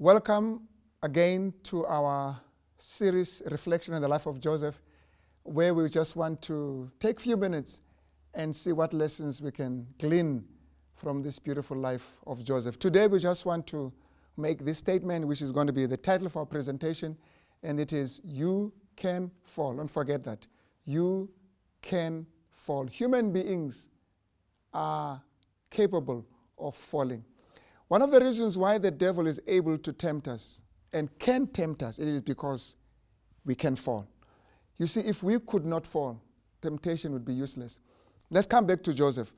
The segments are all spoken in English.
Welcome again to our series, Reflection on the Life of Joseph, where we just want to take a few minutes and see what lessons we can glean from this beautiful life of Joseph. Today we just want to make this statement, which is going to be the title of our presentation, and it is, You Can Fall. Don't forget that. You can fall. Human beings are capable of falling. One of the reasons why the devil is able to tempt us and can tempt us, it is because we can fall. You see, if we could not fall, temptation would be useless. Let's come back to Joseph.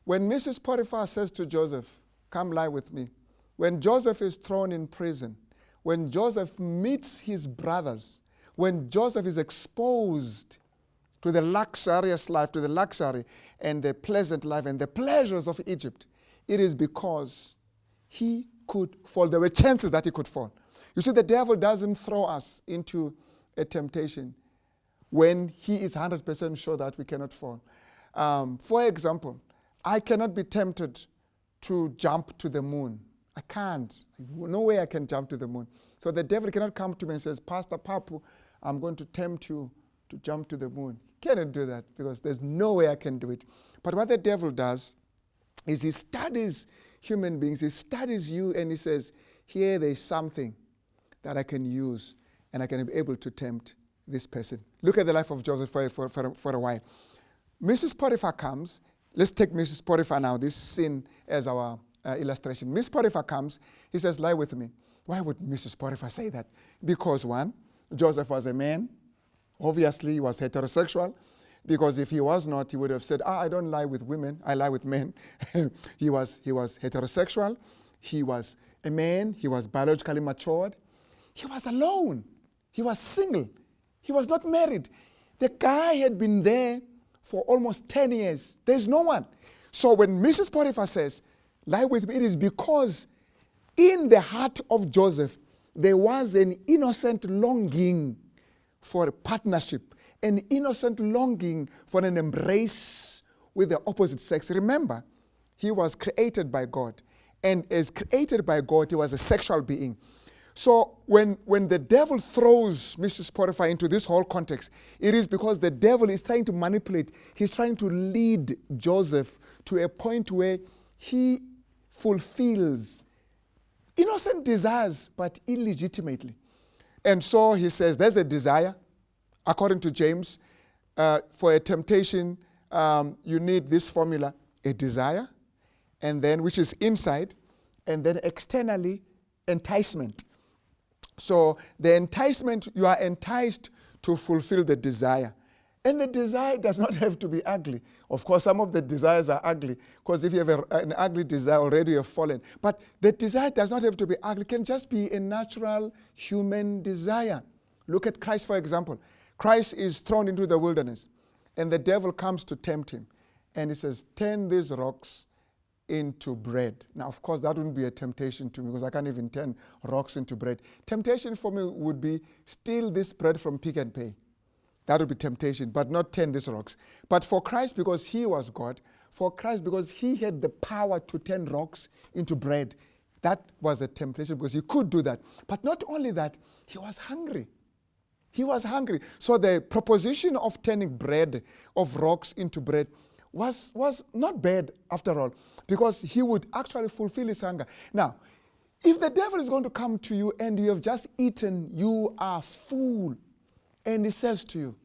When Mrs. Potiphar says to Joseph, come lie with me, when Joseph is thrown in prison, when Joseph meets his brothers, when Joseph is exposed to the luxurious life, to the luxury and the pleasant life and the pleasures of Egypt, it is because he could fall. There were chances that he could fall. You see, the devil doesn't throw us into a temptation when he is 100% sure that we cannot fall. For example, I cannot be tempted to jump to the moon. I can't. No way I can jump to the moon. So the devil cannot come to me and says, Pastor Papu, I'm going to tempt you to jump to the moon. He cannot do that because there's no way I can do it. But what the devil does is he studies human beings, he studies you, and he says, here there's something that I can use and I can be able to tempt this person. Look at the life of Joseph for a while. Mrs. Potiphar comes. Let's take Mrs. Potiphar now, this scene as our illustration. Mrs. Potiphar comes. He says, lie with me. Why would Mrs. Potiphar say that? Because one, Joseph was a man. Obviously, he was heterosexual. Because if he was not, he would have said, I don't lie with women, I lie with men. He was heterosexual. He was a man. He was biologically matured. He was alone. He was single. He was not married. The guy had been there for almost 10 years. There's no one. So when Mrs. Potiphar says, lie with me, it is because in the heart of Joseph, there was an innocent longing for a partnership, an innocent longing for an embrace with the opposite sex. Remember, he was created by God. And as created by God, he was a sexual being. So when the devil throws Mrs. Potiphar into this whole context, it is because the devil is trying to manipulate. He's trying to lead Joseph to a point where he fulfills innocent desires, but illegitimately. And so he says, there's a desire. According to James, for a temptation, you need this formula, a desire, and then which is inside, and then externally, enticement. So the enticement, you are enticed to fulfill the desire. And the desire does not have to be ugly. Of course, some of the desires are ugly, because if you have an ugly desire, already you've fallen. But the desire does not have to be ugly. It can just be a natural human desire. Look at Christ, for example. Christ is thrown into the wilderness, and the devil comes to tempt him. And he says, turn these rocks into bread. Now, of course, that wouldn't be a temptation to me, because I can't even turn rocks into bread. Temptation for me would be, steal this bread from Pick and Pay. That would be temptation, but not turn these rocks. But for Christ, because he was God, for Christ, because he had the power to turn rocks into bread, that was a temptation, because he could do that. But not only that, he was hungry. He was hungry. So the proposition of turning bread, of rocks into bread, was not bad after all, because he would actually fulfill his hunger. Now, if the devil is going to come to you and you have just eaten, you are full, and he says to you,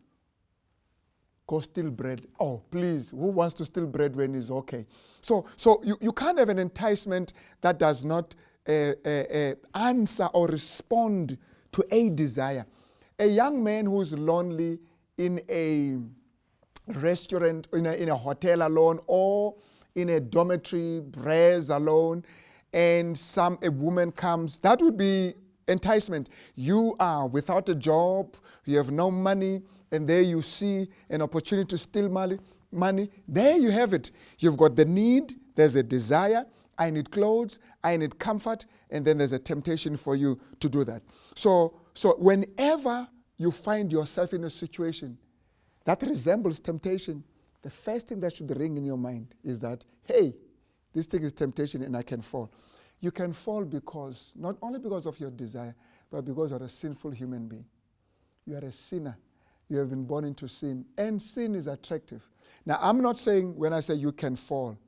go steal bread. Oh, please, who wants to steal bread when he's okay? So you can't have an enticement that does not answer or respond to a desire. A young man who's lonely in a restaurant, in a hotel alone, or in a dormitory, res alone, and a woman comes, that would be enticement. You are without a job, you have no money, and there you see an opportunity to steal money. There you have it. You've got the need, there's a desire, I need clothes, I need comfort, and then there's a temptation for you to do that. So whenever you find yourself in a situation that resembles temptation, the first thing that should ring in your mind is that, hey, this thing is temptation and I can fall. You can fall because, not only because of your desire, but because you're a sinful human being. You are a sinner. You have been born into sin, and sin is attractive. Now, I'm not saying when I say you can fall,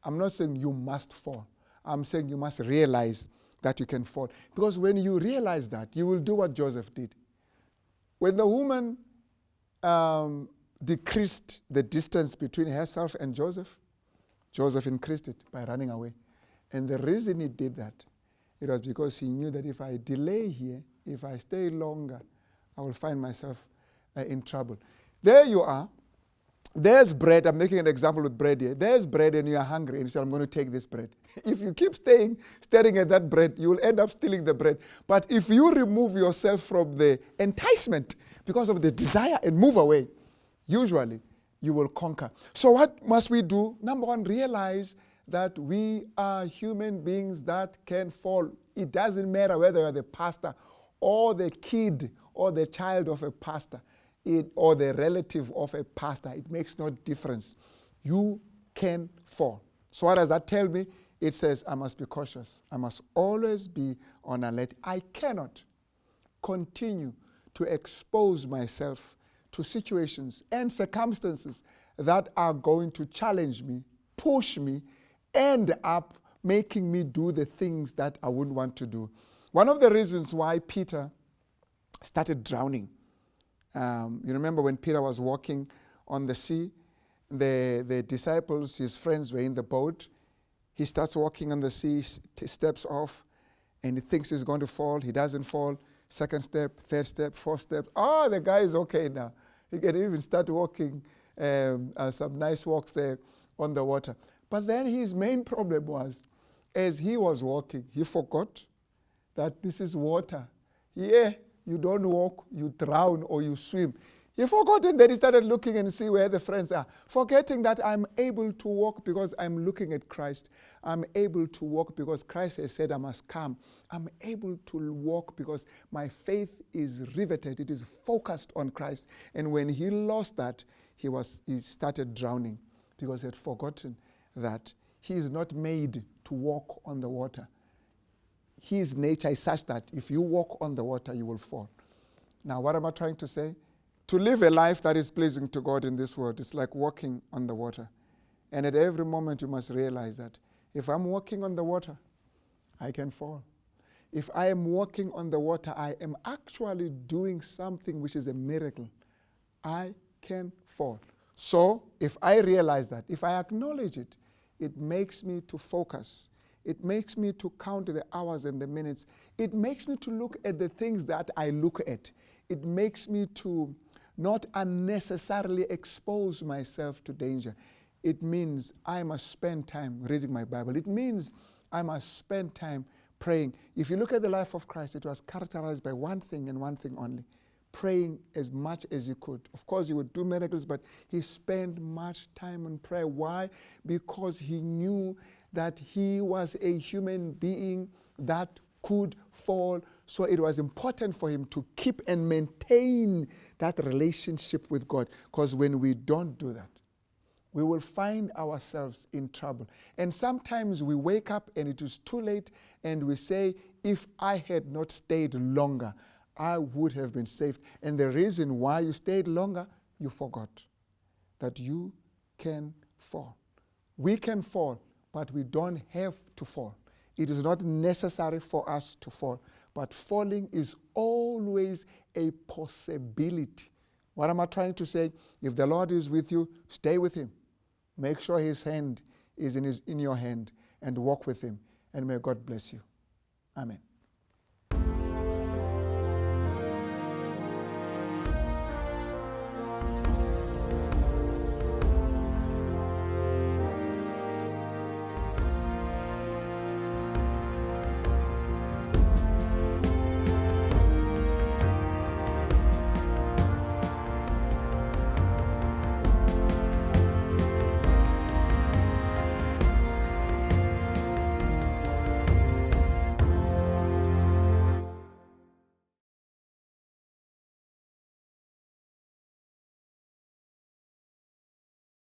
I'm not saying you must fall. I'm saying you must realize that you can fall. Because when you realize that, you will do what Joseph did. When the woman decreased the distance between herself and Joseph, Joseph increased it by running away. And the reason he did that, it was because he knew that if I delay here, if I stay longer, I will find myself in trouble. There you are. There's bread. I'm making an example with bread here. There's bread and you are hungry and you say, I'm going to take this bread. If you keep staring at that bread, you will end up stealing the bread. But if you remove yourself from the enticement because of the desire and move away, usually you will conquer. So what must we do? Number one, realize that we are human beings that can fall. It doesn't matter whether you're the pastor or the kid or the child of a pastor. Or the relative of a pastor. It makes no difference. You can fall. So what does that tell me? It says I must be cautious. I must always be on alert. I cannot continue to expose myself to situations and circumstances that are going to challenge me, push me, end up making me do the things that I wouldn't want to do. One of the reasons why Peter started drowning, you remember when Peter was walking on the sea, the disciples, his friends, were in the boat. He starts walking on the sea, steps off, and he thinks he's going to fall. He doesn't fall. Second step, third step, fourth step. Oh, the guy is okay now. He can even start walking some nice walks there on the water. But then his main problem was, as he was walking, he forgot that this is water. Yeah. You don't walk, you drown, or you swim. He forgot, and then he started looking and see where the friends are, forgetting that I'm able to walk because I'm looking at Christ. I'm able to walk because Christ has said I must come. I'm able to walk because my faith is riveted. It is focused on Christ. And when he lost that, he started drowning because he had forgotten that he is not made to walk on the water. His nature is such that if you walk on the water, you will fall. Now, what am I trying to say? To live a life that is pleasing to God in this world is like walking on the water. And at every moment, you must realize that if I'm walking on the water, I can fall. If I am walking on the water, I am actually doing something which is a miracle. I can fall. So, if I realize that, if I acknowledge it, it makes me to focus. It makes me to count the hours and the minutes. It makes me to look at the things that I look at. It makes me to not unnecessarily expose myself to danger. It means I must spend time reading my Bible. It means I must spend time praying. If you look at the life of Christ, it was characterized by one thing and one thing only: praying as much as he could. Of course, he would do miracles, but he spent much time in prayer. Why? Because he knew that he was a human being that could fall. So it was important for him to keep and maintain that relationship with God. Because when we don't do that, we will find ourselves in trouble. And sometimes we wake up and it is too late and we say, if I had not stayed longer, I would have been saved. And the reason why you stayed longer, you forgot that you can fall. We can fall, but we don't have to fall. It is not necessary for us to fall, but falling is always a possibility. What am I trying to say? If the Lord is with you, stay with him. Make sure his hand is in your hand and walk with him. And may God bless you. Amen.